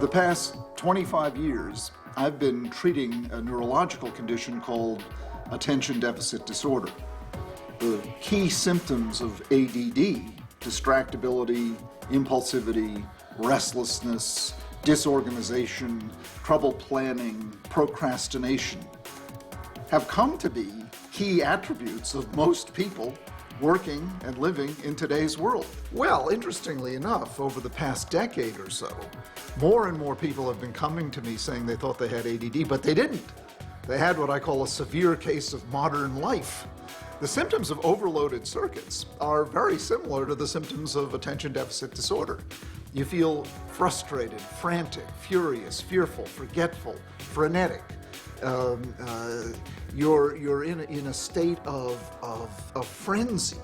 the past 25 years, I've been treating a neurological condition called attention deficit disorder. The key symptoms of ADD, distractibility, impulsivity, restlessness, disorganization, trouble planning, procrastination, have come to be key attributes of most people working and living in today's world. Well, interestingly enough, over the past decade or so, more and more people have been coming to me saying they thought they had ADD, but they didn't. They had what I call a severe case of modern life. The symptoms of overloaded circuits are very similar to the symptoms of attention deficit disorder. You feel frustrated, frantic, furious, fearful, forgetful, frenetic. You're in a state of frenzy.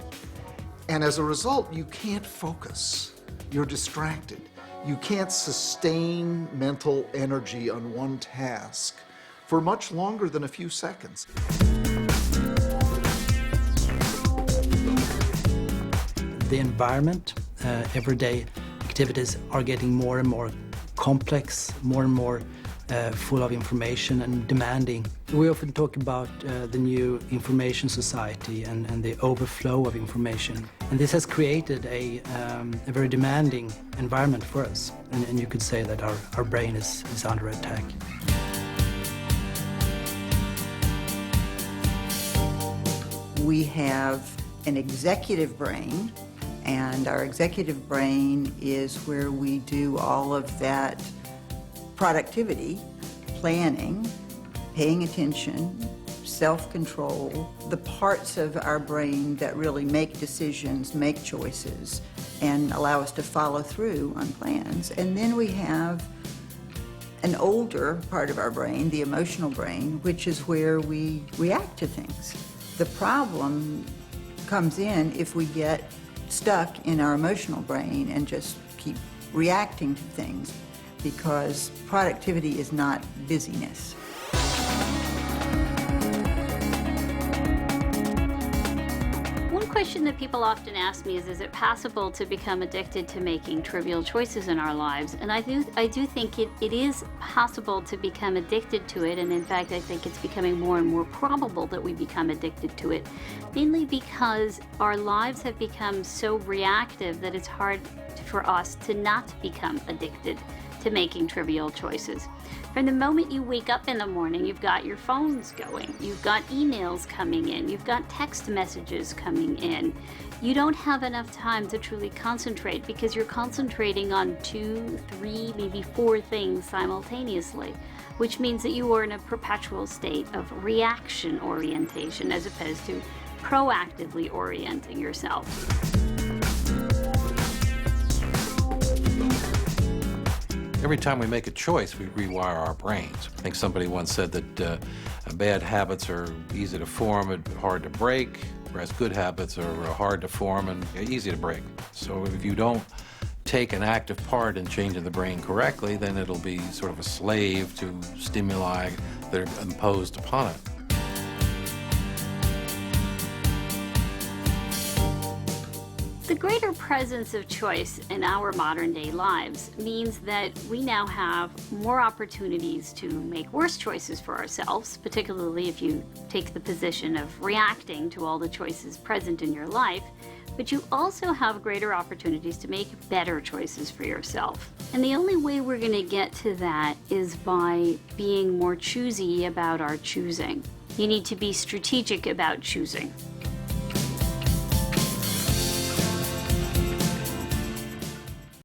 And as a result, you can't focus. You're distracted. You can't sustain mental energy on one task for much longer than a few seconds. The environment, everyday activities are getting more and more complex, more and more full of information and demanding. We often talk about the new information society and the overflow of information. And this has created a very demanding environment for us. And you could say that our brain is under attack. We have an executive brain, and our executive brain is where we do all of that productivity, planning, paying attention, self-control, the parts of our brain that really make decisions, make choices, and allow us to follow through on plans. And then we have an older part of our brain, the emotional brain, which is where we react to things. The problem comes in if we get stuck in our emotional brain and just keep reacting to things, because productivity is not busyness. One question that people often ask me is it possible to become addicted to making trivial choices in our lives? And I do think it is possible to become addicted to it, and in fact I think it's becoming more and more probable that we become addicted to it, mainly because our lives have become so reactive that it's hard for us to not become addicted to making trivial choices. From the moment you wake up in the morning, you've got your phones going, you've got emails coming in, you've got text messages coming in. You don't have enough time to truly concentrate because you're concentrating on 2, 3, maybe 4 things simultaneously, which means that you are in a perpetual state of reaction orientation as opposed to proactively orienting yourself. Every time we make a choice, we rewire our brains. I think somebody once said that bad habits are easy to form and hard to break, whereas good habits are hard to form and easy to break. So if you don't take an active part in changing the brain correctly, then it'll be sort of a slave to stimuli that are imposed upon it. The greater presence of choice in our modern day lives means that we now have more opportunities to make worse choices for ourselves, particularly if you take the position of reacting to all the choices present in your life, but you also have greater opportunities to make better choices for yourself. And the only way we're going to get to that is by being more choosy about our choosing. You need to be strategic about choosing.